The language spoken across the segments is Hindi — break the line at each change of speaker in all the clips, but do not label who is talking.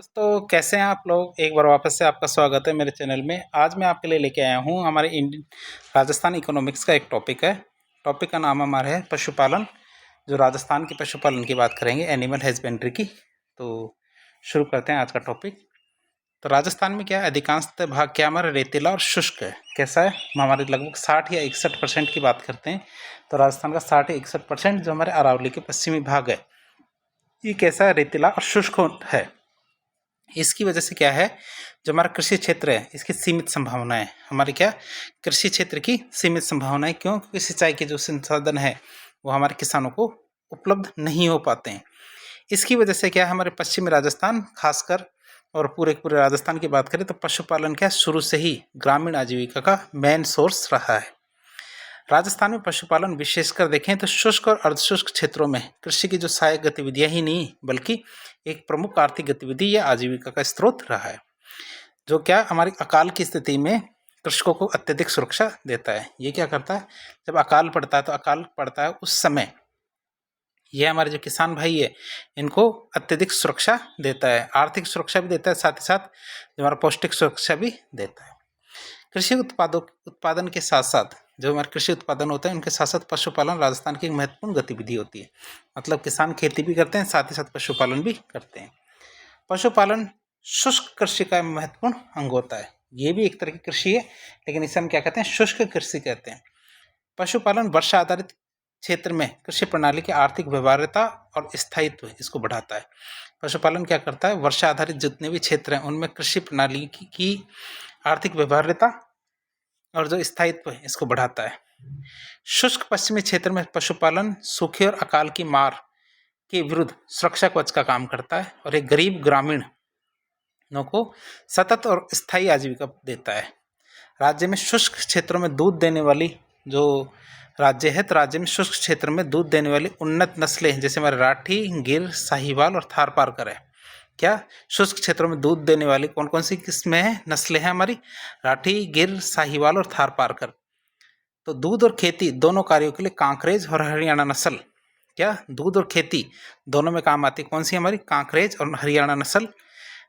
दोस्तों कैसे हैं आप लोग। एक बार वापस से आपका स्वागत है मेरे चैनल में। आज मैं आपके लिए लेके आया हूँ हमारे इंडियन राजस्थान इकोनॉमिक्स का एक टॉपिक है। टॉपिक का नाम हमारा है पशुपालन। जो राजस्थान की पशुपालन की बात करेंगे, एनिमल हस्बेंड्री की। तो शुरू करते हैं आज का टॉपिक। तो राजस्थान में क्या है, अधिकांशतः भाग क्या हमारा रेतीला और शुष्क है। कैसा है, हमारे लगभग 60 या 61% की बात करते हैं। तो राजस्थान का 60 या 61% जो हमारे अरावली के पश्चिमी भाग है, ये कैसा है, रेतीला और शुष्क है। इसकी वजह से क्या है, जो हमारा कृषि क्षेत्र है इसकी सीमित संभावनाएं, हमारे क्या कृषि क्षेत्र की सीमित संभावनाएं। क्यों? क्योंकि सिंचाई के जो संसाधन है वो हमारे किसानों को उपलब्ध नहीं हो पाते हैं। इसकी वजह से क्या है, हमारे पश्चिमी राजस्थान खासकर और पूरे पूरे राजस्थान की बात करें तो पशुपालन क्या शुरू से ही ग्रामीण आजीविका का मेन सोर्स रहा है। राजस्थान में पशुपालन विशेषकर देखें तो शुष्क और अर्धशुष्क क्षेत्रों में कृषि की जो सहायक गतिविधियां ही नहीं बल्कि एक प्रमुख आर्थिक गतिविधि या आजीविका का स्रोत रहा है, जो क्या हमारी अकाल की स्थिति में कृषकों को अत्यधिक सुरक्षा देता है। ये क्या करता है, जब अकाल पड़ता है तो अकाल पड़ता है उस समय यह हमारे जो किसान भाई है इनको अत्यधिक सुरक्षा देता है, आर्थिक सुरक्षा भी देता है, साथ ही साथ जो हमारा पौष्टिक सुरक्षा भी देता है। कृषि उत्पादन के साथ साथ जो हमारे कृषि उत्पादन होता है उनके साथ साथ पशुपालन राजस्थान की एक महत्वपूर्ण गतिविधि होती है। मतलब किसान खेती भी करते हैं, साथ ही साथ पशुपालन भी करते हैं। पशुपालन शुष्क कृषि का महत्वपूर्ण अंग होता है। ये भी एक तरह की कृषि है, लेकिन इसे हम क्या कहते हैं, शुष्क कृषि कहते हैं। पशुपालन वर्षा आधारित क्षेत्र में कृषि प्रणाली की आर्थिक व्यवहार्यता और स्थायित्व इसको बढ़ाता है। पशुपालन क्या करता है, वर्षा आधारित जितने भी क्षेत्र हैं उनमें कृषि प्रणाली की आर्थिक व्यवहार्यता और जो स्थायित्व है इसको बढ़ाता है। शुष्क पश्चिमी क्षेत्र में पशुपालन सूखे और अकाल की मार के विरुद्ध सुरक्षा कवच का काम करता है और एक गरीब ग्रामीणों को सतत और स्थायी आजीविका देता है। राज्य में शुष्क क्षेत्रों में दूध देने वाली जो राज्य है, तो राज्य में शुष्क क्षेत्र में दूध देने वाली उन्नत नस्लें जैसे हमारे राठी, गिर, साहिवाल और थारपारकर है। क्या शुष्क क्षेत्रों में दूध देने वाली कौन कौन सी किस्में हैं, नस्लें हैं हमारी? राठी, गिर, साहिवाल और थारपारकर। तो दूध और खेती दोनों कार्यों के लिए कांकरेज और हरियाणा नस्ल, क्या दूध और खेती दोनों में काम आती है कौन सी हमारी? कांकरेज और हरियाणा नस्ल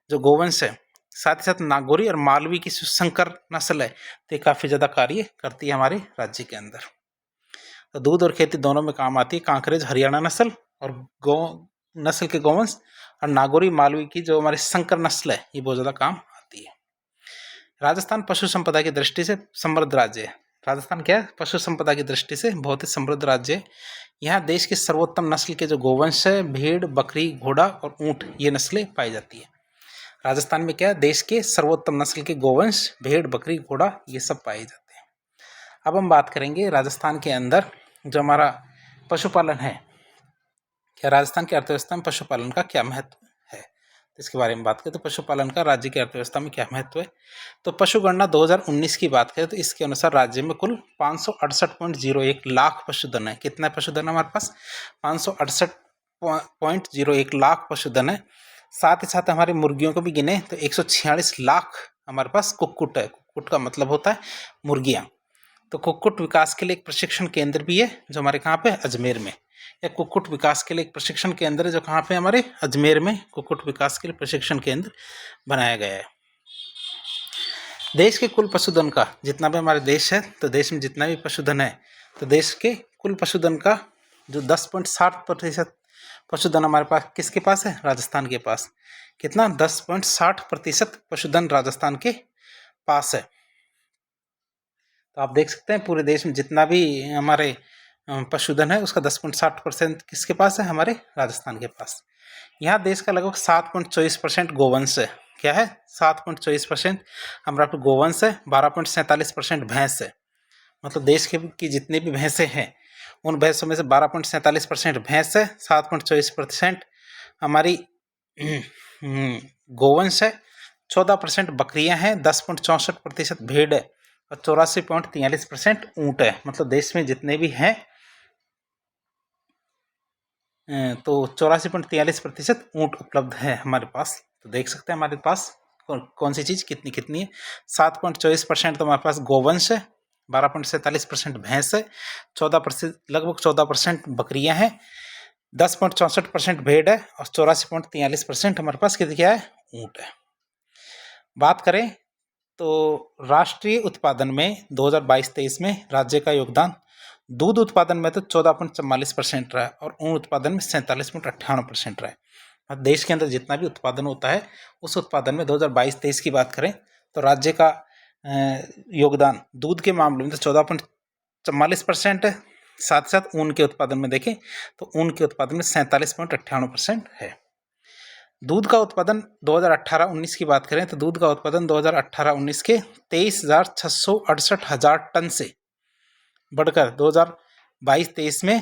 जो गोवंश है। साथ ही साथ नागौरी और मालवी की संकर नस्ल है, तो ये काफ़ी ज़्यादा कार्य करती है हमारे राज्य के अंदर। तो दूध और खेती दोनों में काम आती है कांकरेज हरियाणा नस्ल और गौ नस्ल के गोवंश, और नागौरी मालवी की जो हमारी संकर नस्ल है ये बहुत ज़्यादा काम आती है। राजस्थान पशु संपदा की दृष्टि से समृद्ध राज्य है। राजस्थान क्या है, पशु संपदा की दृष्टि से बहुत ही समृद्ध राज्य है। यहाँ देश की सर्वोत्तम नस्ल के जो गोवंश है, भेड़, बकरी, घोड़ा और ऊँट, ये नस्लें पाई जाती है। राजस्थान में क्या है, देश के सर्वोत्तम नस्ल के गोवंश, भेड़, बकरी, घोड़ा ये सब पाए जाते हैं। अब हम बात करेंगे राजस्थान के अंदर जो हमारा पशुपालन है, क्या राजस्थान की अर्थव्यवस्था में पशुपालन का क्या महत्व है, तो इसके बारे में बात करें तो पशुपालन का राज्य की अर्थव्यवस्था में क्या महत्व है। तो पशुगणना 2019 की बात करें तो इसके अनुसार राज्य में कुल 568.01 लाख पशुधन है। कितना पशुधन हमारे पास? 568.01 लाख पशुधन है। साथ ही साथ हमारे मुर्गियों को भी गिने तो 146 लाख हमारे पास कुक्कुट है। कुक्कुट का मतलब होता है मुर्गियाँ। तो कुक्कुट विकास के लिए एक प्रशिक्षण केंद्र भी है जो हमारे कहाँ पे, अजमेर में। या कुक्कुट विकास के लिए एक प्रशिक्षण केंद्र है जो कहाँ पे, हमारे अजमेर में कुक्कुट विकास के लिए प्रशिक्षण केंद्र बनाया गया है। देश के कुल पशुधन का जितना भी हमारे देश है, तो देश में जितना भी पशुधन है, तो देश के कुल पशुधन का जो 10.60% पशुधन हमारे पास किसके पास है? राजस्थान के पास। कितना? 10.60% पशुधन राजस्थान के पास है। तो आप देख सकते हैं पूरे देश में जितना भी हमारे पशुधन है उसका 10.60% किसके पास है? हमारे राजस्थान के पास। यहाँ देश का लगभग 7.24% गोवंश है। क्या है? 7.24% हमारा गोवंश है। 12.47% भैंस है। मतलब देश की जितनी भी भैंसें हैं उन भैंसों में से 12.47% भैंस है, 7.24% हमारी गोवंश है, 14% बकरियां हैं, 10.64% भेड़ है और 84.43% ऊँट है। मतलब देश में जितने भी हैं तो 84.43% ऊँट उपलब्ध है हमारे पास। तो देख सकते हैं हमारे पास कौन सी चीज़ कितनी कितनी है। 7.24% तो हमारे पास गोवंश है, 12.47% भैंस है, 14% लगभग 14% बकरियां हैं, 10.64% भेड़ है और 84.43% हमारे पास क्या है? ऊँट है। बात करें तो राष्ट्रीय उत्पादन में 2022-23 में राज्य का योगदान दूध उत्पादन में तो 14.44% रहा है और ऊन उत्पादन में 47.98% रहा है। देश के अंदर जितना भी उत्पादन होता है उस उत्पादन में 2022-23 की बात करें तो राज्य का योगदान दूध के मामले में तो 14.44% है। साथ साथ ऊन के उत्पादन में देखें तो ऊन के उत्पादन में 47.98% है। दूध का उत्पादन 2018-19 की बात करें तो दूध का उत्पादन 2018-19 के 23,668 टन से बढ़कर 2022-23 में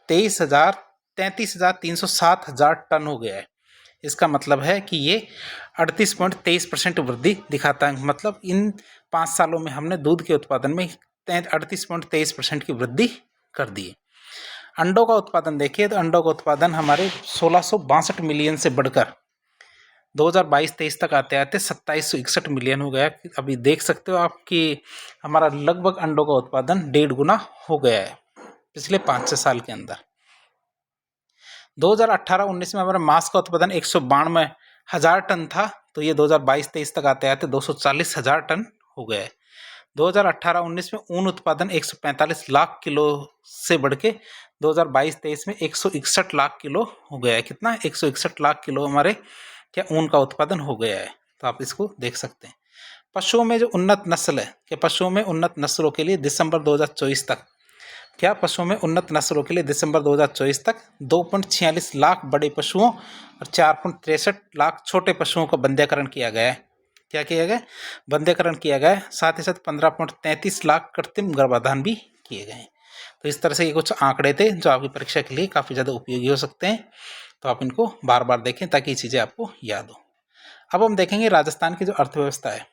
33,307 टन हो गया है। इसका मतलब है कि ये 38.23% वृद्धि दिखाता है। मतलब इन 5 सालों में हमने दूध के उत्पादन में 38.23% की वृद्धि कर दी है। अंडों का उत्पादन देखिए तो अंडों का उत्पादन हमारे 1662 मिलियन से बढ़कर 2022-23 तक आते आते 2761 मिलियन हो गया। अभी देख सकते हो आप कि हमारा लगभग अंडों का उत्पादन 1.5 गुना हो गया है पिछले 5-6 साल के अंदर। 2018-19 में हमारा मांस का उत्पादन 192,000 टन था, तो ये 2022-23 तक आते आते 240,000 टन हो गया है। 2018-19 में ऊन उत्पादन 145 लाख किलो से बढ़ के 2022-23 में 161 लाख किलो हो गया है। कितना? 161 लाख किलो हमारे क्या ऊन का उत्पादन हो गया है। तो आप इसको देख सकते हैं। पशुओं में जो उन्नत नस्ल है कि पशुओं में उन्नत नस्लों के लिए दिसंबर 2024 तक पशुओं में उन्नत नस्लों के लिए दिसंबर 2024 तक 2.46 लाख बड़े पशुओं और 4.63 लाख छोटे पशुओं का बंध्याकरण किया गया है। क्या किया गया? बंध्याकरण किया गया है। साथ ही साथ 15.33 लाख कृत्रिम गर्भाधान भी किए गए हैं। तो इस तरह से ये कुछ आंकड़े थे जो आपकी परीक्षा के लिए काफ़ी ज़्यादा उपयोगी हो सकते हैं। तो आप इनको बार बार देखें ताकि ये चीज़ें आपको याद हो। अब हम देखेंगे राजस्थान की जो अर्थव्यवस्था है,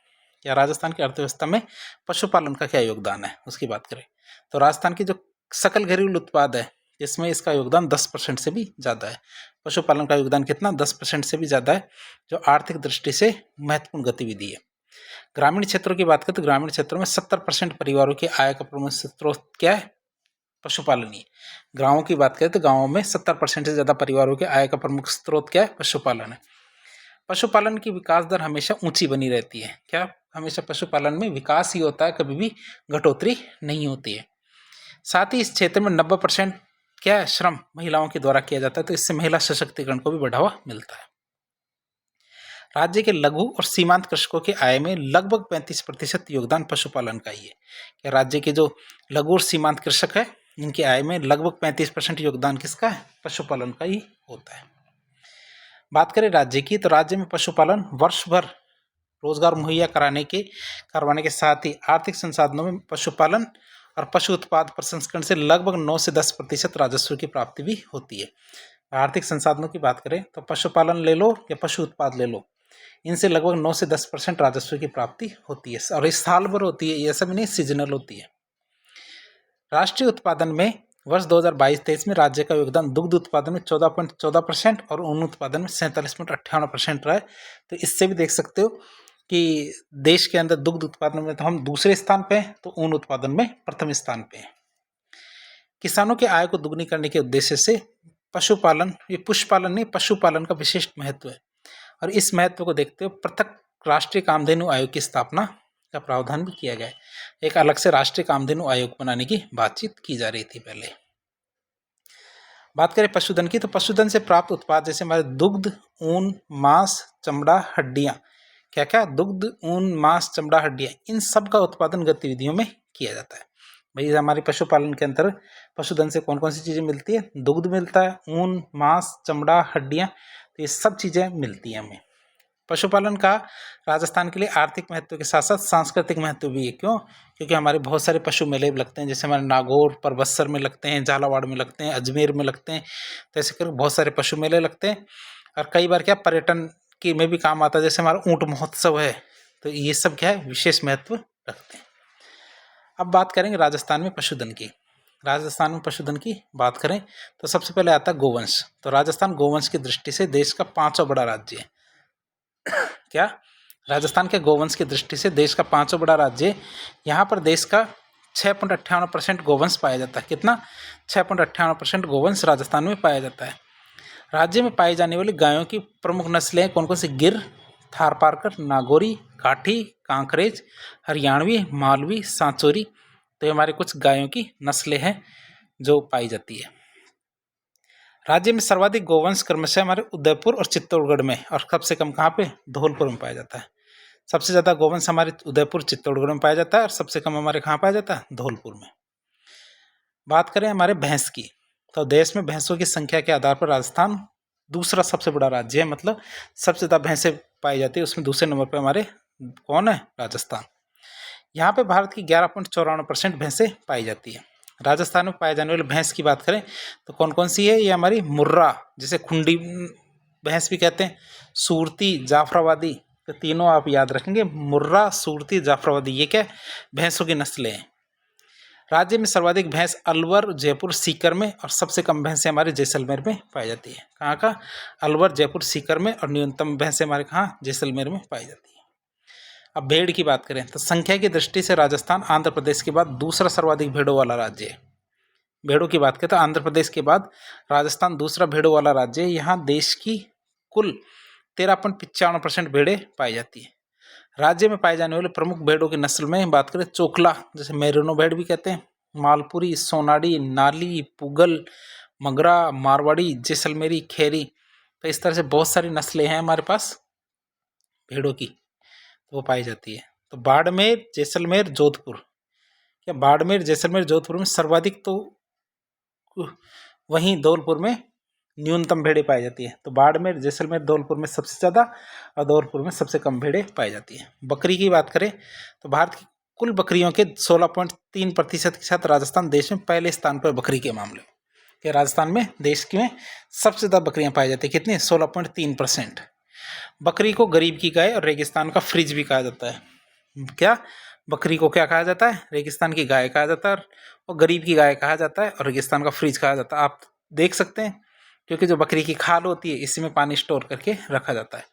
या राजस्थान की अर्थव्यवस्था में पशुपालन का क्या योगदान है उसकी बात करें तो राजस्थान की जो सकल घरेलू उत्पाद है इसमें इसका योगदान 10% से भी ज़्यादा है। पशुपालन का योगदान कितना? 10% से भी ज़्यादा है, जो आर्थिक दृष्टि से महत्वपूर्ण गतिविधि है। ग्रामीण क्षेत्रों की बात करें तो ग्रामीण क्षेत्रों में 70% परिवारों की आय का प्रमुख स्रोत क्या है? पशुपालन ही। गाँवों की बात करें तो गाँवों में 70% से ज़्यादा परिवारों के आय का प्रमुख स्रोत क्या है? पशुपालन है। पशुपालन की विकास दर हमेशा ऊंची बनी रहती है। क्या? हमेशा पशुपालन में विकास ही होता है, कभी भी घटोतरी नहीं होती है। साथ ही इस क्षेत्र में 90% क्या है? श्रम महिलाओं के द्वारा किया जाता है, तो इससे महिला सशक्तिकरण को भी बढ़ावा मिलता है। राज्य के लघु और सीमांत कृषकों की आय में लगभग 35% योगदान पशुपालन का ही है। क्या राज्य के जो लघु और सीमांत कृषक है इनकी आय में लगभग 35% योगदान किसका है? पशुपालन का ही होता है। बात करें राज्य की तो राज्य में पशुपालन वर्ष भर रोजगार मुहैया करवाने के साथ ही आर्थिक संसाधनों में पशुपालन और पशु उत्पाद प्रसंस्करण से लगभग 9 से 10% राजस्व की प्राप्ति भी होती है। आर्थिक संसाधनों की बात करें तो पशुपालन ले लो या पशु उत्पाद ले लो, इनसे लगभग 9 से 10% राजस्व की प्राप्ति होती है और इस साल भर होती है, ये सब नहीं सीजनल होती है। राष्ट्रीय उत्पादन में वर्ष 2022-23 में राज्य का योगदान दुग्ध उत्पादन में 14.14% और ऊन उत्पादन में 47.58% रहा है। तो इससे भी देख सकते हो कि देश के अंदर दुग्ध उत्पादन में तो हम दूसरे स्थान पे हैं, तो ऊन उत्पादन में प्रथम स्थान पे हैं। किसानों की आय को दुगनी करने के उद्देश्य से पशुपालन, ये पुष्पालन नहीं पशुपालन का विशिष्ट महत्व है और इस महत्व को देखते हुए पृथक राष्ट्रीय कामधेनु आयोग की स्थापना का प्रावधान भी किया गया है। एक अलग से राष्ट्रीय कामधेनु आयोग बनाने की बातचीत की जा रही थी पहले। बात करें पशुधन की तो पशुधन से प्राप्त उत्पाद जैसे हमारे दुग्ध, ऊन, मांस, चमड़ा, हड्डियां, क्या क्या? दुग्ध, ऊन, मांस, चमड़ा, हड्डियां, इन सब का उत्पादन गतिविधियों में किया जाता है। भाई हमारे पशुपालन के अंदर पशुधन से कौन कौन सी चीज़ें मिलती है? दुग्ध मिलता है, ऊन, मांस, चमड़ा, हड्डियां, तो ये सब चीज़ें मिलती हैं हमें। पशुपालन का राजस्थान के लिए आर्थिक महत्व के साथ साथ सांस्कृतिक महत्व भी है। क्यों? क्योंकि हमारे बहुत सारे पशु मेले लगते हैं, जैसे हमारे नागौर, परबत्सर में लगते हैं, झालावाड़ में लगते हैं, अजमेर में लगते हैं, तो ऐसे कर बहुत सारे पशु मेले लगते हैं। और कई बार क्या पर्यटन की में भी काम आता है, जैसे हमारा ऊँट महोत्सव है, तो ये सब क्या है? विशेष महत्व रखते हैं। अब बात करेंगे राजस्थान में पशुधन की। राजस्थान में पशुधन की बात करें तो सबसे पहले आता है गोवंश। तो राजस्थान गोवंश की दृष्टि से देश का 5वां बड़ा राज्य है। क्या? राजस्थान के गोवंश की दृष्टि से देश का 5वां बड़ा राज्य। यहाँ पर देश का 6.58% गोवंश पाया जाता है। कितना? 6.58% गोवंश राजस्थान में पाया जाता है। राज्य में पाई जाने वाली गायों की प्रमुख नस्लें कौन कौन सी? गिर, थारपारकर, नागौरी, काठी, कांकरेज, हरियाणवी, मालवी, सांचौरी। तो ये हमारे कुछ गायों की नस्लें हैं जो पाई जाती है। राज्य में सर्वाधिक गोवंश क्रमशः हमारे उदयपुर और चित्तौड़गढ़ में, और सबसे कम कहाँ पे, धौलपुर में पाया जाता है। सबसे ज़्यादा गोवंश हमारे उदयपुर चित्तौड़गढ़ में पाया जाता है और सबसे कम हमारे कहाँ पाया जाता है, धौलपुर में। बात करें हमारे भैंस की, तो देश में भैंसों की संख्या के आधार पर राजस्थान दूसरा सबसे बड़ा राज्य है, मतलब सबसे ज़्यादा भैंसें पाई जाती है, उसमें दूसरे नंबर पर हमारे कौन है, राजस्थान। यहाँ पे भारत की 11.94% भैंसें पाई जाती है। राजस्थान में पाए जाने वाली भैंस की बात करें तो कौन कौन सी है, ये हमारी मुर्रा, जिसे खुंडी भैंस भी कहते हैं, सूरती, जाफराबादी। तो तीनों आप याद रखेंगे, मुर्रा, सूरती, जाफराबादी, ये क्या भैंसों की नस्लें हैं। राज्य में सर्वाधिक भैंस अलवर, जयपुर, सीकर में, और सबसे कम भैंसें हमारे जैसलमेर में पाई जाती है। कहाँ का, अलवर, जयपुर, सीकर में, और न्यूनतम भैंसें हमारे कहाँ, जैसलमेर में पाई जाती है। अब भेड़ की बात करें तो संख्या की दृष्टि से राजस्थान आंध्र प्रदेश के बाद दूसरा सर्वाधिक भेड़ों वाला राज्य है। भेड़ों की बात करें तो आंध्र प्रदेश के बाद राजस्थान दूसरा भेड़ों वाला राज्य है। यहाँ देश की कुल 13.95% भेड़ें पाई जाती है। राज्य में पाए जाने वाले प्रमुख भेड़ों की नस्ल में बात करें, चोकला, जैसे मेरिनो भेड़ भी कहते हैं, मालपुरी, सोनाड़ी, नाली, पुगल, मगरा, मारवाड़ी, जैसलमेरी, खेरी। तो इस तरह से बहुत सारी नस्लें हैं हमारे पास भेड़ों की, वो पाई जाती है। तो बाड़मेर, जैसलमेर, जोधपुर, क्या बाड़मेर, जैसलमेर, जोधपुर में सर्वाधिक, तो वहीं धौलपुर में न्यूनतम भेड़ें पाई जाती है। तो बाड़मेर, जैसलमेर, धौलपुर में सबसे ज़्यादा और धौलपुर में सबसे कम भेड़ें पाई जाती है। बकरी की बात करें तो भारत की कुल बकरियों के 16.3% के साथ राजस्थान देश में पहले स्थान पर बकरी के मामले कि राजस्थान में देश में सबसे ज़्यादा बकरियां पाई जाती है। कितनी, 16.3%। बकरी को गरीब की गाय और रेगिस्तान का फ्रिज भी कहा जाता है। क्या, बकरी को क्या कहा जाता है, रेगिस्तान की गाय कहा जाता है, और गरीब की गाय कहा जाता है, और रेगिस्तान का फ्रिज कहा जाता है। आप देख सकते हैं क्योंकि जो बकरी की खाल होती है इसी में पानी स्टोर करके रखा जाता है,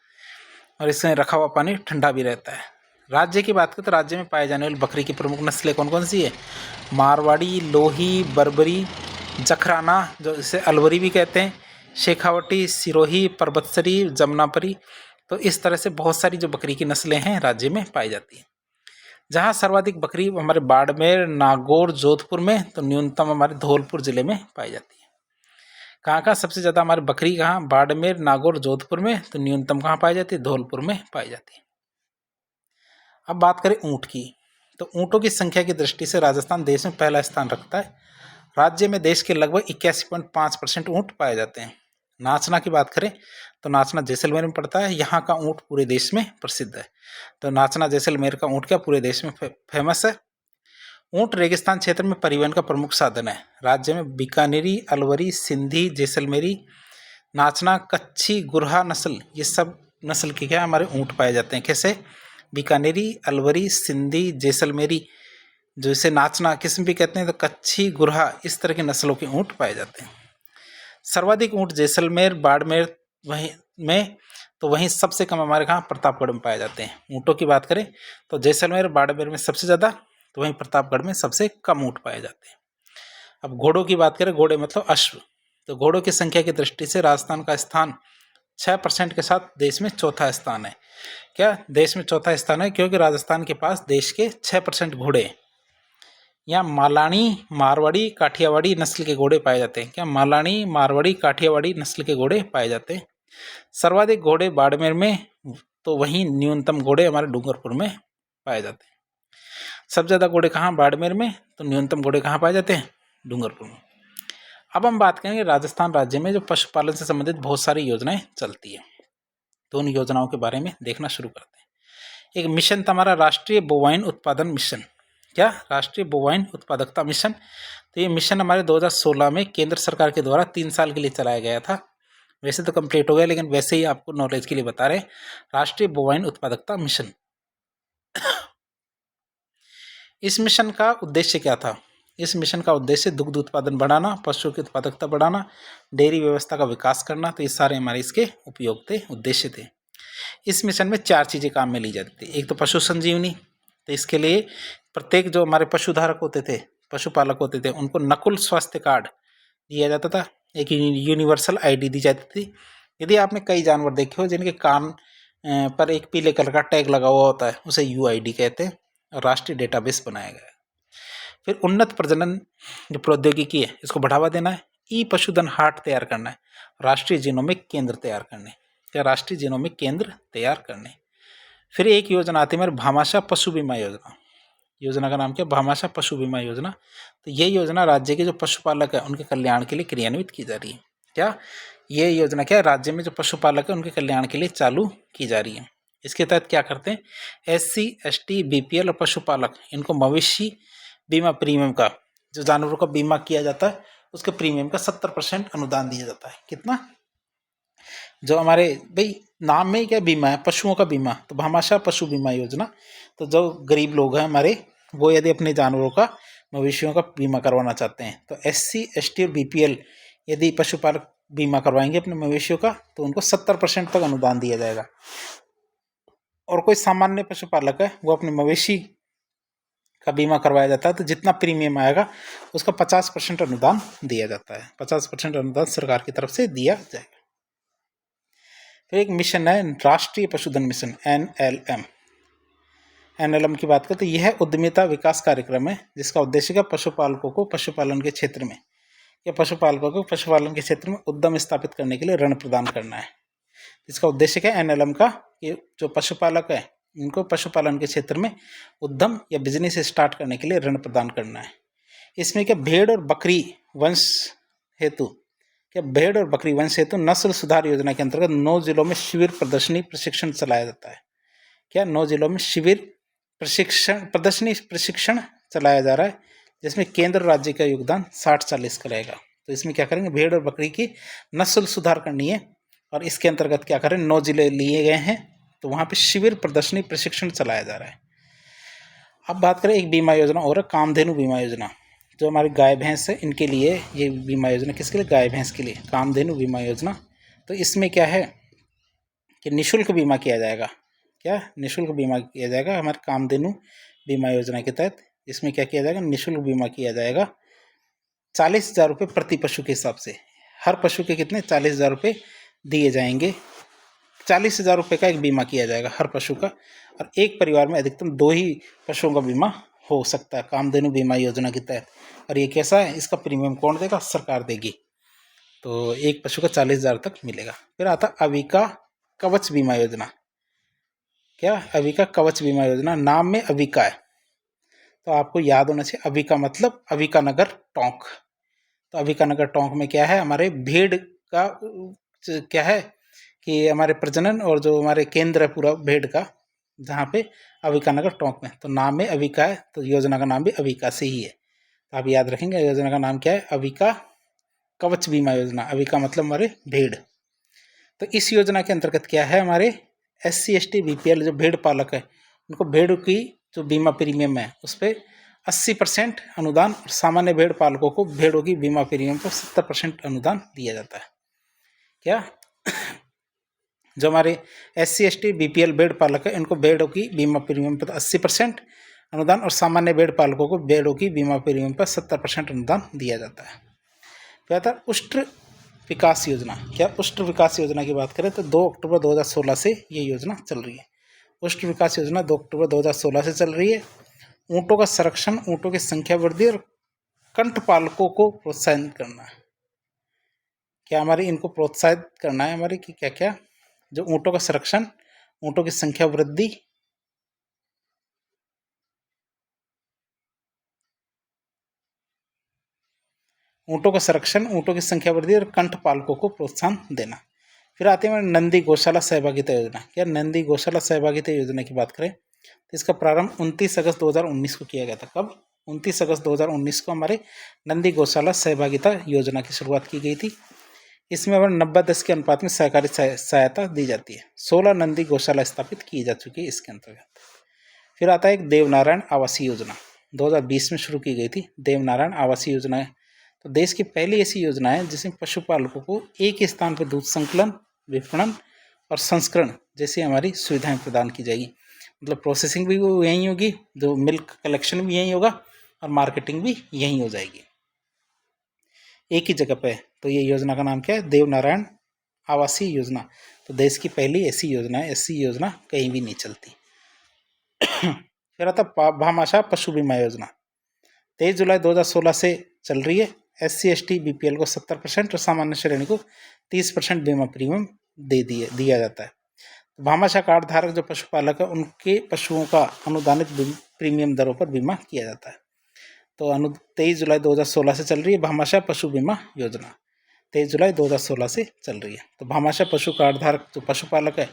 और इसमें रखा हुआ पानी ठंडा भी रहता है। राज्य की बात करें तो राज्य में पाए जाने वाली बकरी की प्रमुख नस्लें कौन कौन सी है, मारवाड़ी, लोही, बर्बरी, जखराना, जो इसे अलवरी भी कहते हैं, शेखावटी, सिरोही, परबतसरी, जमुनापरी। तो इस तरह से बहुत सारी जो बकरी की नस्लें हैं राज्य में पाई जाती हैं। जहाँ सर्वाधिक बकरी हमारे बाड़मेर, नागौर, जोधपुर में, तो न्यूनतम हमारे धौलपुर जिले में पाई जाती है। कहाँ सबसे ज़्यादा हमारी बकरी, कहाँ, बाड़मेर, नागौर, जोधपुर में, तो न्यूनतम कहाँ पाई जाती है, धौलपुर में पाई जाती है। अब बात करें ऊँट की, तो ऊँटों की संख्या की दृष्टि से राजस्थान देश में पहला स्थान रखता है। राज्य में देश के लगभग 81.5% ऊँट पाए जाते हैं। नाचना की बात करें तो नाचना जैसलमेर में पड़ता है। यहाँ का ऊँट पूरे देश में प्रसिद्ध है। तो नाचना जैसलमेर का ऊँट क्या पूरे देश में फेमस है। ऊँट रेगिस्तान क्षेत्र में परिवहन का प्रमुख साधन है। राज्य में बीकानेरी, अलवरी, सिंधी, जैसलमेरी, नाचना, कच्छी, गुरहा नस्ल, ये सब नस्ल के क्या हमारे ऊँट पाए जाते हैं। कैसे, बीकानेरी, अलवरी, सिंधी, जैसलमेरी, जो इसे नाचना किस्म भी कहते हैं, तो कच्छी, गुरहा, इस तरह की नस्लों के ऊँट पाए जाते हैं। सर्वाधिक ऊँट जैसलमेर, बाड़मेर वहीं में, तो वहीं सबसे कम हमारे कहाँ प्रतापगढ़ में पाए जाते हैं। ऊँटों की बात करें तो जैसलमेर, बाड़मेर में सबसे ज़्यादा, तो वहीं प्रतापगढ़ में सबसे कम ऊँट पाए जाते हैं। अब घोड़ों की बात करें, घोड़े मतलब अश्व, तो घोड़ों की संख्या की दृष्टि से राजस्थान का स्थान 6% के साथ देश में चौथा स्थान है। क्या, देश में चौथा स्थान है क्योंकि राजस्थान के पास देश के 6% घोड़े हैं। यहाँ मालानी, मारवाड़ी, काठियावाड़ी नस्ल के घोड़े पाए जाते हैं। क्या, मालानी, मारवाड़ी, काठियावाड़ी नस्ल के घोड़े पाए जाते हैं। सर्वाधिक घोड़े बाड़मेर में, तो वहीं न्यूनतम घोड़े हमारे डूंगरपुर में पाए जाते हैं। सबसे ज़्यादा घोड़े कहाँ, बाड़मेर में, तो न्यूनतम घोड़े कहाँ पाए जाते हैं, डूंगरपुर में। अब हम बात करेंगे राजस्थान राज्य में जो पशुपालन से संबंधित बहुत सारी योजनाएं चलती है, तो उन योजनाओं के बारे में देखना शुरू करते हैं। एक मिशन था हमारा राष्ट्रीय बोवाइन उत्पादन मिशन। क्या, राष्ट्रीय बोवाइन उत्पादकता मिशन। तो ये मिशन हमारे 2016 में केंद्र सरकार के द्वारा 3 साल के लिए चलाया गया था। वैसे तो कंप्लीट हो गया, लेकिन वैसे ही आपको नॉलेज के लिए बता रहे हैं, राष्ट्रीय बोवाइन उत्पादकता मिशन। इस मिशन का उद्देश्य क्या था, इस मिशन का उद्देश्य दुग्ध उत्पादन बढ़ाना, पशुओं की उत्पादकता बढ़ाना, डेयरी व्यवस्था का विकास करना। तो ये सारे हमारे इसके उपयोग थे, उद्देश्य थे। इस मिशन में 4 चीज़ें काम में ली जाती थी। एक तो पशु संजीवनी, तो इसके लिए प्रत्येक जो हमारे पशुधारक होते थे, पशुपालक होते थे, उनको नकुल स्वास्थ्य कार्ड दिया जाता था। एक यूनिवर्सल ID दी जाती थी। यदि आपने कई जानवर देखे हो जिनके कान पर एक पीले कलर का टैग लगा हुआ होता है, उसे UID कहते हैं, और राष्ट्रीय डेटाबेस बनाया गया है। फिर उन्नत प्रजनन जो प्रौद्योगिकी है इसको बढ़ावा देना है, ई पशुधन हाट तैयार करना है, राष्ट्रीय जीनोमिक केंद्र तैयार करने, या राष्ट्रीय जीनोमिक केंद्र तैयार करने। फिर एक योजना आती है हमारे भामाशाह पशु बीमा योजना। योजना का नाम क्या है? भामाशाह पशु बीमा योजना। तो ये योजना राज्य के जो पशुपालक है उनके कल्याण के लिए क्रियान्वित की जा रही है। क्या ये योजना क्या है? राज्य में जो पशुपालक है उनके कल्याण के लिए चालू की जा रही है। इसके तहत क्या करते हैं? SC ST BPL और पशुपालक इनको मवेशी बीमा प्रीमियम का, जो जानवरों का बीमा किया जाता है उसके प्रीमियम का 70% अनुदान दिया जाता है। कितना? जो हमारे भाई नाम में ही क्या बीमा है? पशुओं का बीमा, तो भामाशाह पशु बीमा योजना। तो जो गरीब लोग हैं हमारे, वो यदि अपने जानवरों का, मवेशियों का बीमा करवाना चाहते हैं तो SC ST और BPL यदि पशुपालक बीमा करवाएंगे अपने मवेशियों का तो उनको 70% तक अनुदान दिया जाएगा। और कोई सामान्य पशुपालक है वो अपने मवेशी का बीमा करवाया जाता है तो जितना प्रीमियम आएगा उसका 50% अनुदान दिया जाता है। 50% अनुदान सरकार की तरफ से दिया जाएगा। फिर एक मिशन है राष्ट्रीय पशुधन मिशन NLM की बात करें तो यह उद्यमिता विकास कार्यक्रम है जिसका उद्देश्य है पशुपालकों को पशुपालन के क्षेत्र में या पशुपालकों को पशुपालन के क्षेत्र में उद्यम स्थापित करने के लिए ऋण प्रदान करना है। इसका उद्देश्य क्या है NLM का? कि जो पशुपालक है इनको पशुपालन के क्षेत्र में उद्यम या बिजनेस स्टार्ट करने के लिए ऋण प्रदान करना है। इसमें क्या भेड़ और बकरी वंश हेतु नस्ल सुधार योजना के अंतर्गत 9 जिलों में शिविर प्रदर्शनी प्रशिक्षण चलाया जाता है। क्या 9 जिलों में शिविर प्रदर्शनी प्रशिक्षण चलाया जा रहा है जिसमें केंद्र राज्य का योगदान 60-40 का रहेगा। तो इसमें क्या करेंगे? भेड़ और बकरी की नस्ल सुधार करनी है और इसके अंतर्गत क्या करें? 9 जिले लिए गए हैं तो वहाँ पे शिविर प्रदर्शनी प्रशिक्षण चलाया जा रहा है। अब बात करें एक बीमा योजना और कामधेनु बीमा योजना। जो हमारी गाय भैंस है इनके लिए ये बीमा योजना, किसके लिए? गाय भैंस के लिए, कामधेनु बीमा योजना। तो इसमें क्या है कि निःशुल्क बीमा किया जाएगा। क्या? निःशुल्क बीमा किया जाएगा हमारे कामधेनु बीमा योजना के तहत। इसमें क्या किया जाएगा? निःशुल्क बीमा किया जाएगा 40,000 रुपये प्रति पशु के हिसाब से। हर पशु के कितने? 40,000 रुपये दिए जाएंगे। 40,000 रुपये का एक बीमा किया जाएगा हर पशु का, और एक परिवार में अधिकतम 2 ही पशुओं का बीमा हो सकता है कामधेनु बीमा योजना के तहत। और ये कैसा है? इसका प्रीमियम कौन देगा? सरकार देगी। तो एक पशु का 40,000 तक मिलेगा। फिर आता अविका कवच बीमा योजना। क्या? अविका कवच बीमा योजना। नाम में अविका है तो आपको याद होना चाहिए, अविका मतलब अविका नगर टोंक। तो अविका नगर टोंक में क्या है? हमारे भेड़ का क्या है कि हमारे प्रजनन और जो हमारे केंद्र है पूरा भेड़ का, जहाँ पे अविका नगर टोंक में। तो नाम में अविका है तो योजना का नाम भी अविका से ही है। तो आप याद रखेंगे योजना का नाम क्या है? अविका कवच बीमा योजना। अविका मतलब हमारे भेड़। तो इस योजना के अंतर्गत क्या है? हमारे SC ST BPL जो भेड़ पालक है उनको भेड़ की जो बीमा प्रीमियम है उस पर 80% अनुदान, और सामान्य भेड़ पालकों को भेड़ों की बीमा प्रीमियम पर 70% अनुदान दिया जाता है। क्या? जो हमारे SC ST BPL भेड़ पालक है इनको भेड़ों की बीमा प्रीमियम पर 80% अनुदान और सामान्य भेड़ पालकों को भेड़ों की बीमा प्रीमियम पर 70% अनुदान दिया जाता है। फिर आता है उष्ट्र विकास योजना। क्या? उष्ट्र विकास योजना की बात करें तो 2 अक्टूबर 2016 से ये योजना चल रही है। उष्ट्र विकास योजना 2 अक्टूबर 2016 से चल रही है। ऊँटों का संरक्षण, ऊँटों की संख्या वृद्धि और कंठपालकों को प्रोत्साहित करना है। क्या हमारे इनको प्रोत्साहित करना है हमारे कि क्या क्या? जो ऊँटों का संरक्षण, ऊँटों की संख्या वृद्धि, ऊँटों का संरक्षण, ऊँटों की संख्या वृद्धि और कंठपालकों को प्रोत्साहन देना। फिर आते हैं नंदी गौशाला सहभागिता योजना। क्या? नंदी गौशाला सहभागिता योजना की बात करें तो इसका प्रारंभ 29 अगस्त 2019 को किया गया था। कब? 29 अगस्त 2019 को हमारे नंदी गौशाला सहभागिता योजना की शुरुआत की गई थी। इसमें हमारे 90-10 के अनुपात में सहकारी सहायता दी जाती है। 16 नंदी गौशाला स्थापित की जा चुकी है इसके अंतर्गत। फिर आता है एक देवनारायण आवासीय योजना, 2020 में शुरू की गई थी। देवनारायण आवासीय योजना है तो देश की पहली ऐसी योजना है जिसमें पशुपालकों को एक ही स्थान पर दूध संकलन, विपणन और संस्करण जैसी हमारी सुविधाएं प्रदान की जाएगी। मतलब प्रोसेसिंग भी यहीं होगी, जो मिल्क कलेक्शन भी यहीं होगा और मार्केटिंग भी यहीं हो जाएगी एक ही जगह पे। तो ये योजना का नाम क्या है? देवनारायण आवासीय योजना। तो देश की पहली ऐसी योजना है, ऐसी योजना कहीं भी नहीं चलती। फिर आता भामाशाह पशु बीमा योजना, 23 जुलाई 2016 से चल रही है। SC ST BPL को 70% और सामान्य श्रेणी को 30% बीमा प्रीमियम दिया जाता है। भामाशाह कार्ड धारक जो पशुपालक है उनके पशुओं का अनुदानित प्रीमियम दरों पर बीमा किया जाता है। तो 23 जुलाई 2016 से चल रही है भामाशाह पशु बीमा योजना, 23 जुलाई 2016 से चल रही है। तो भामाशाह पशु कार्ड धारक जो पशुपालक है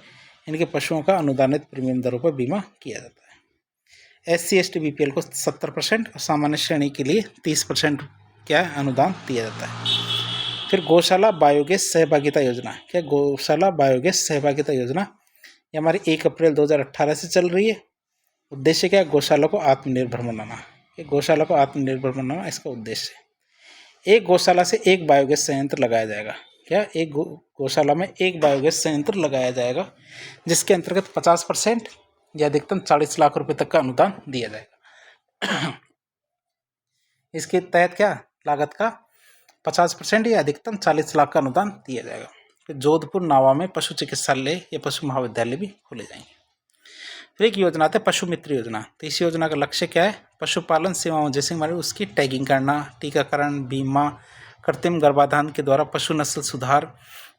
इनके पशुओं का अनुदानित प्रीमियम दरों पर बीमा किया जाता है। SC ST BPL को 70% और सामान्य श्रेणी के लिए 30% क्या अनुदान दिया जाता है। फिर गौशाला बायोगैस सहभागिता योजना, क्या गौशाला बायोगैस सहभागिता योजना ये हमारी 1 अप्रैल 2018 से चल रही है। उद्देश्य क्या है, गौशाला को आत्मनिर्भर बनाना। ये गौशाला को आत्मनिर्भर बनाना इसका उद्देश्य है। एक गौशाला से एक बायोगैस संयंत्र लगाया जाएगा। क्या एक गौशाला में एक बायोगैस संयंत्र लगाया जाएगा जिसके अंतर्गत 50% या अधिकतम 40 लाख रुपए तक का अनुदान दिया जाएगा। इसके तहत क्या लागत का 50% या अधिकतम 40 लाख का अनुदान दिया जाएगा। फिर जोधपुर नावा में पशु चिकित्सालय या पशु महाविद्यालय भी खोले जाएंगे। फिर एक योजना है पशु मित्र योजना। तो इस योजना का लक्ष्य क्या है, पशुपालन सेवाओं जैसे हमारे उसकी टैगिंग करना, टीकाकरण, बीमा, कृत्रिम गर्भाधान के द्वारा पशु नस्ल सुधार,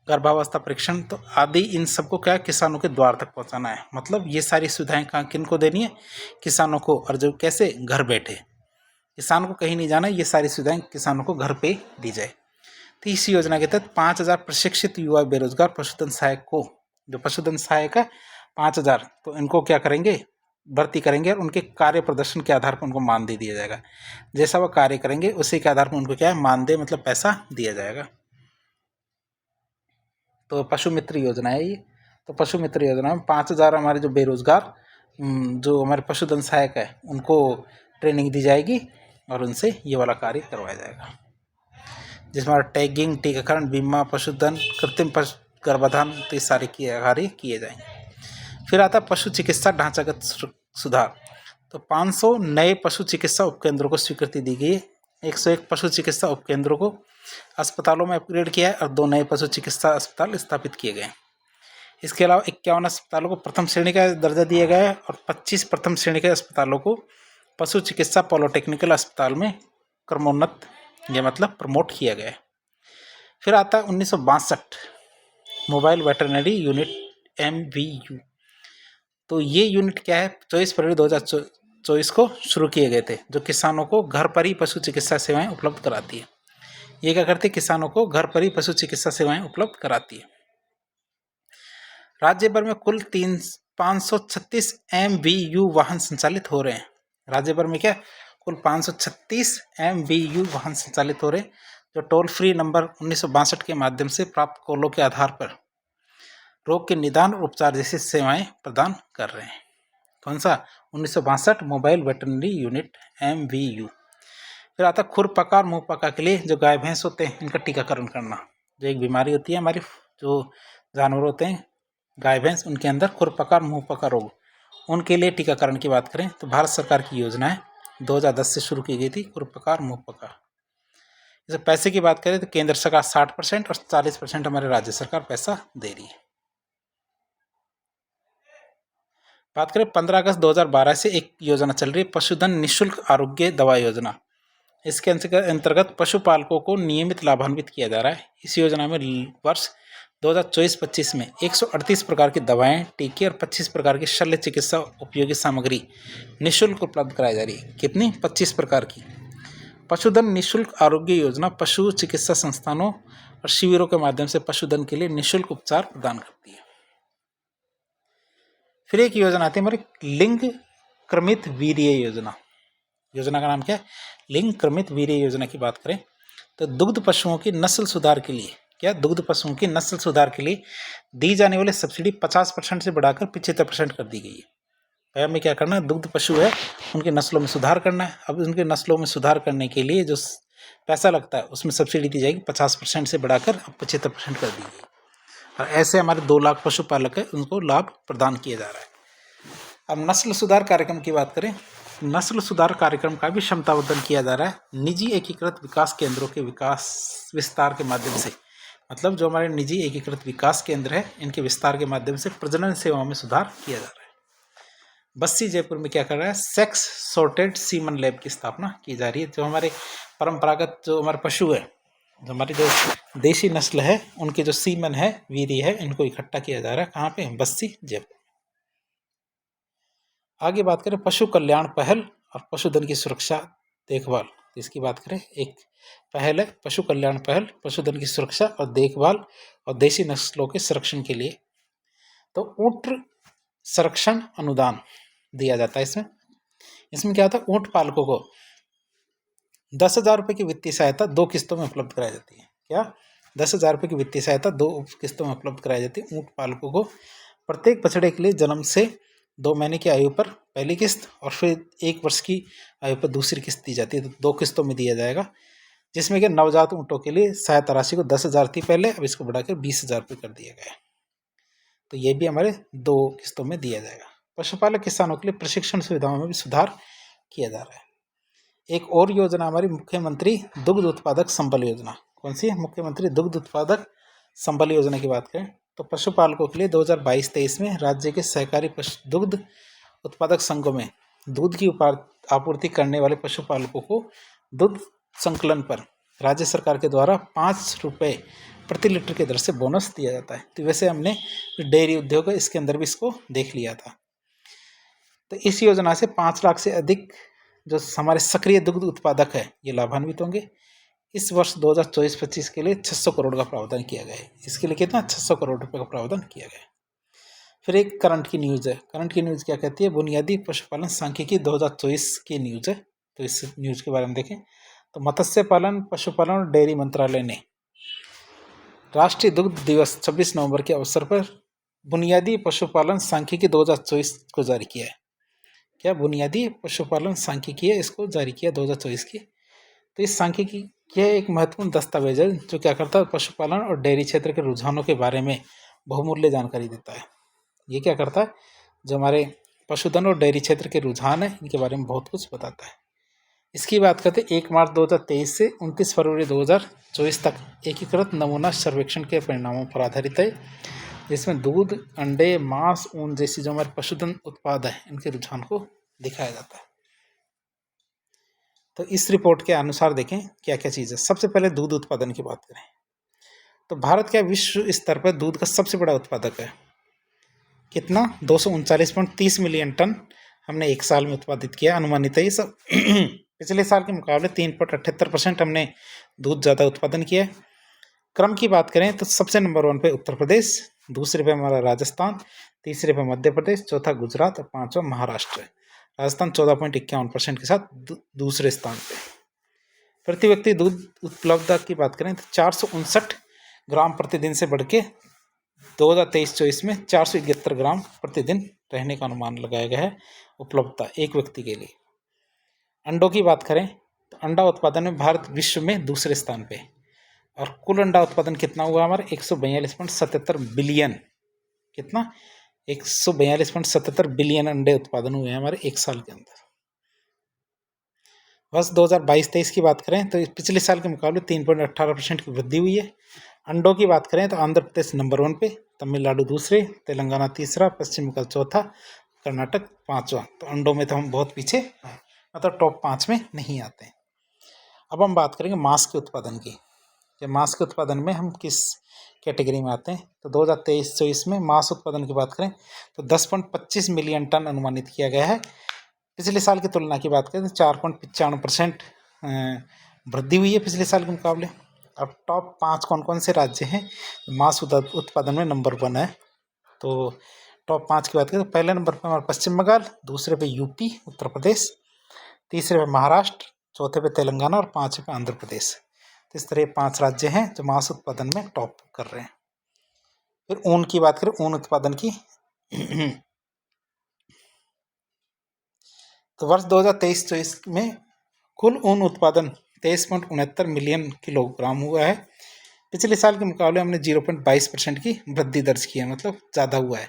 गर्भावस्था परीक्षण तो आदि, इन सबको क्या किसानों के द्वार तक पहुंचाना है। मतलब ये सारी सुविधाएं कहाँ किन को देनी है, किसानों को। और जो कैसे, घर बैठे, किसान को कहीं नहीं जाना, ये सारी सुविधाएं किसानों को घर पे दी जाए। तो इस योजना के तहत 5000 प्रशिक्षित युवा बेरोजगार पशुधन सहायक को, जो पशुधन सहायक है 5000, तो इनको क्या करेंगे, भर्ती करेंगे और उनके कार्य प्रदर्शन के आधार पर उनको मानदेय दिया जाएगा। जैसा वो कार्य करेंगे उसी के आधार पर उनको क्या है, मानदेय मतलब पैसा दिया जाएगा। तो पशु मित्र योजना है ये। तो पशु मित्र योजना में 5000 हमारे जो बेरोजगार जो हमारे पशुधन सहायक है उनको ट्रेनिंग दी जाएगी और उनसे ये वाला कार्य करवाया जाएगा, जिसमें हमारा टैगिंग, टीकाकरण, बीमा, पशुधन, कृत्रिम गर्भाधान तो ये सारे कार्य किए जाएंगे। फिर आता पशु चिकित्सा ढांचागत सुधार। तो 500 नए पशु चिकित्सा उपकेंद्रों को स्वीकृति दी गई है। 101 पशु चिकित्सा उपकेंद्रों को अस्पतालों में अपग्रेड किया है और 2 नए पशु चिकित्सा अस्पताल स्थापित किए गए। इसके अलावा 51 अस्पतालों को प्रथम श्रेणी का दर्जा दिया गया है और 25 प्रथम श्रेणी के अस्पतालों को पशु चिकित्सा पॉलिटेक्निकल अस्पताल में क्रमोन्नत, यह मतलब प्रमोट किया गया है। फिर आता है 1962 मोबाइल वेटरनरी यूनिट MVU। तो ये यूनिट क्या है, 24 फरवरी 2024 को शुरू किए गए थे, जो किसानों को घर पर ही पशु चिकित्सा सेवाएं उपलब्ध कराती है। ये क्या करती है, किसानों को घर पर ही पशु चिकित्सा सेवाएं उपलब्ध कराती है। राज्य भर में कुल 536 MVU वाहन संचालित हो रहे हैं। राज्य भर में क्या कुल 536 MVU वाहन संचालित हो रहे हैं, जो टोल फ्री नंबर 1962 के माध्यम से प्राप्त कॉलों के आधार पर रोग के निदान और उपचार जैसी सेवाएं प्रदान कर रहे हैं। कौन सा, 1962 मोबाइल वेटरनरी यूनिट MVU। फिर आता खुरपका और मुंहपका के लिए जो गाय भैंस होते हैं इनका टीकाकरण करना। जो एक बीमारी होती है हमारी, जो जानवर होते हैं गाय भैंस, उनके अंदर खुरपका और मुंहपका रोग, उनके लिए टीकाकरण की बात करें तो भारत सरकार की योजना है, 2010 से शुरू की गई थी खुरपका और मुंहपका। जैसे पैसे की बात करें तो केंद्र सरकार 60% और 40% हमारे राज्य सरकार पैसा दे रही है। बात करें 15 अगस्त 2012 से एक योजना चल रही है, पशुधन निःशुल्क आरोग्य दवा योजना। इसके अंतर्गत पशुपालकों को नियमित लाभान्वित किया जा रहा है। इस योजना में वर्ष 2024-25 में 138 प्रकार की दवाएं, टीके और 25 प्रकार की शल्य चिकित्सा उपयोगी सामग्री निःशुल्क उपलब्ध कराई जा रही है। कितनी, 25 प्रकार की। पशुधन निःशुल्क आरोग्य योजना पशु चिकित्सा संस्थानों और शिविरों के माध्यम से पशुधन के लिए निःशुल्क उपचार प्रदान करती है। फिर एक योजना आती है हमारी लिंग क्रमित वीर्य योजना। योजना का नाम क्या है, लिंग क्रमित वीर्य योजना की बात करें तो दुग्ध पशुओं की नस्ल सुधार के लिए, क्या दुग्ध पशुओं की नस्ल सुधार के लिए दी जाने वाली सब्सिडी 50% से बढ़ाकर 75% कर दी गई है। हमें क्या करना है, दुग्ध पशु है उनकी नस्लों में सुधार करना है। अब उनके नस्लों में सुधार करने के लिए जो पैसा लगता है उसमें सब्सिडी दी जाएगी, 50% से बढ़ाकर 75% कर दी गई। और ऐसे हमारे 2 लाख पशुपालक है उनको लाभ प्रदान किया जा रहा है। अब नस्ल सुधार कार्यक्रम की बात करें, नस्ल सुधार कार्यक्रम का भी क्षमतावर्धन किया जा रहा है। निजी एकीकृत विकास केंद्रों के विस्तार के माध्यम से मतलब जो हमारे निजी एकीकृत विकास केंद्र है, इनके विस्तार के माध्यम से प्रजनन सेवाओं में सुधार किया जा रहा है। बस्सी जयपुर में क्या कर रहा है, सेक्स सॉर्टेड सीमन लैब की स्थापना की जा रही है। जो हमारे परंपरागत जो हमारे पशु है, जो हमारी जो देशी नस्ल है, उनके जो सीमन है, वीर्य है, इनको इकट्ठा किया जा रहा है। कहाँ पे, बस्सी जयपुर। आगे बात करें पशु कल्याण पहल और पशुधन की सुरक्षा देखभाल। इसकी बात करें, एक पहल है पशु कल्याण पहल, पशुधन की सुरक्षा और देखभाल और देशी नस्लों के संरक्षण के लिए। तो ऊंट संरक्षण अनुदान दिया जाता है। इसमें क्या होता है, ऊंट पालकों को 10,000 रुपये की वित्तीय सहायता 2 किस्तों में उपलब्ध कराई जाती है। क्या, 10,000 रुपये की वित्तीय सहायता 2 किस्तों में उपलब्ध कराई जाती है ऊंट पालकों को। प्रत्येक बछड़े के लिए जन्म से 2 महीने की आयु पर पहली किस्त और फिर 1 वर्ष की आयु पर दूसरी किस्त दी जाती है। तो 2 किस्तों में दिया जाएगा, जिसमें कि नवजात ऊँटों के लिए सहायता राशि को 10,000 थी पहले, अब इसको बढ़ाकर 20,000 रुपये कर दिया गया है। तो ये भी हमारे 2 किस्तों में दिया जाएगा। पशुपालक किसानों के लिए प्रशिक्षण सुविधाओं में भी सुधार किया जा रहा है। एक और योजना हमारी मुख्यमंत्री दुग्ध उत्पादक संबल योजना। कौन सी है, मुख्यमंत्री दुग्ध उत्पादक संबल योजना की बात करें तो पशुपालकों के लिए 2022-23 में राज्य के सहकारी दुग्ध उत्पादक संघों में दूध की आपूर्ति करने वाले पशुपालकों को दूध संकलन पर राज्य सरकार के द्वारा 5 रुपये प्रति लीटर के दर से बोनस दिया जाता है। तो वैसे हमने डेयरी उद्योग है, इसके अंदर भी इसको देख लिया था। तो इस योजना से 5 लाख से अधिक जो हमारे सक्रिय दुग्ध उत्पादक है, ये लाभान्वित होंगे। इस वर्ष 2024-25 के लिए 600 करोड़ का प्रावधान किया गया है। इसके लिए कितना, 600 करोड़ रुपए का प्रावधान किया गया है। फिर एक करंट की न्यूज़ है। करंट की न्यूज़ क्या कहती है, बुनियादी पशुपालन सांख्यिकी 2024 की न्यूज़ है। तो इस न्यूज़ के बारे में देखें तो मत्स्य पालन, पशुपालन और डेयरी मंत्रालय ने राष्ट्रीय दुग्ध दिवस 26 नवंबर के अवसर पर बुनियादी पशुपालन सांख्यिकी 2024 को जारी किया है। क्या, बुनियादी पशुपालन सांख्यिकी है, इसको जारी किया 2024 की। तो इस सांख्यिकी यह एक महत्वपूर्ण दस्तावेज है जो क्या करता है, पशुपालन और डेयरी क्षेत्र के रुझानों के बारे में बहुमूल्य जानकारी देता है। ये क्या करता है, जो हमारे पशुधन और डेयरी क्षेत्र के रुझान है, इनके बारे में बहुत कुछ बताता है। इसकी बात करते हैं 1 मार्च 2023 से 29 फरवरी 2024 तक एकीकृत नमूना सर्वेक्षण के परिणामों पर आधारित है, जिसमें दूध, अंडे, मांस, ऊन जैसी जो हमारे पशुधन उत्पाद है, इनके रुझान को दिखाया जाता है। तो इस रिपोर्ट के अनुसार देखें क्या क्या चीज़ है। सबसे पहले दूध उत्पादन की बात करें तो भारत क्या विश्व स्तर पर दूध का सबसे बड़ा उत्पादक है। कितना, 239.30 मिलियन टन हमने एक साल में उत्पादित किया, अनुमानित है ये सब। पिछले साल के मुकाबले 3.78% हमने दूध ज़्यादा उत्पादन किया है। क्रम की बात करें तो सबसे नंबर 1 पे उत्तर प्रदेश, दूसरे पे हमारा राजस्थान, तीसरे पे मध्य प्रदेश, चौथा गुजरात और 5वां महाराष्ट्र है। राजस्थान 14.51% के साथ दूसरे स्थान पे। प्रति व्यक्ति दूध उपलब्धता की बात करें तो 459 ग्राम प्रतिदिन से बढ़ के 2023-24 में 471 ग्राम प्रतिदिन रहने का अनुमान लगाया गया है उपलब्धता एक व्यक्ति के लिए। अंडों की बात करें तो अंडा उत्पादन में भारत विश्व में दूसरे स्थान पे, और कुल अंडा उत्पादन कितना हुआ हमारा, 142.77 बिलियन। कितना, 142.77 बिलियन अंडे उत्पादन हुए हैं हमारे एक साल के अंदर। वर्ष 2022-23 की बात करें तो पिछले साल के मुकाबले 3.18% की वृद्धि हुई है। अंडों की बात करें तो आंध्र प्रदेश नंबर 1 पे, तमिलनाडु दूसरे, तेलंगाना तीसरा, पश्चिम बंगाल चौथा, कर्नाटक 5वां। तो अंडों में तो हम बहुत पीछे हैं, मतलब टॉप 5 में नहीं आते। अब हम बात करेंगे मांस के उत्पादन की। कि मांस के उत्पादन में हम किस कैटेगरी में आते हैं। तो 2023-24 में मांस उत्पादन की बात करें तो 10.25 मिलियन टन अनुमानित किया गया है। पिछले साल की तुलना की बात करें तो 4.95% वृद्धि हुई है पिछले साल के मुकाबले। अब टॉप 5 कौन कौन से राज्य हैं मांस उत्पादन में नंबर 1 है। तो टॉप 5 की बात करें तो पहले नंबर पर हमारा पश्चिम बंगाल, दूसरे पे यूपी उत्तर प्रदेश, तीसरे पे महाराष्ट्र, चौथे पे तेलंगाना और 5वें पे आंध्र प्रदेश। तो इस तरह 5 राज्य हैं जो मांस उत्पादन में टॉप कर रहे हैं। फिर ऊन की बात करें, ऊन उत्पादन की तो वर्ष 2023-24 में कुल ऊन उत्पादन 23.69 मिलियन किलोग्राम हुआ है। पिछले साल के मुकाबले हमने 0.22% की वृद्धि दर्ज की है, मतलब ज़्यादा हुआ है।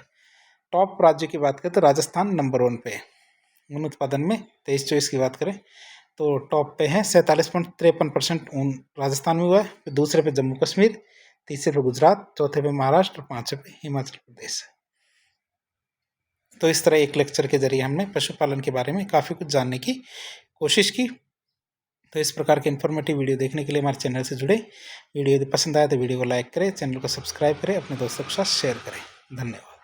टॉप राज्य की बात करें तो राजस्थान नंबर 1 पे ऊन उत्पादन में 23-24 की बात करें तो टॉप पे है 47.53% ऊन राजस्थान में हुआ है। फिर दूसरे पे जम्मू कश्मीर, तीसरे पे गुजरात, चौथे पे महाराष्ट्र, पांचवें पे हिमाचल प्रदेश। तो इस तरह एक लेक्चर के जरिए हमने पशुपालन के बारे में काफ़ी कुछ जानने की कोशिश की। तो इस प्रकार के इन्फॉर्मेटिव वीडियो देखने के लिए हमारे चैनल से जुड़े। वीडियो यदि पसंद आया तो वीडियो को लाइक करें, चैनल को सब्सक्राइब करें, अपने दोस्तों के साथ शेयर करें। धन्यवाद।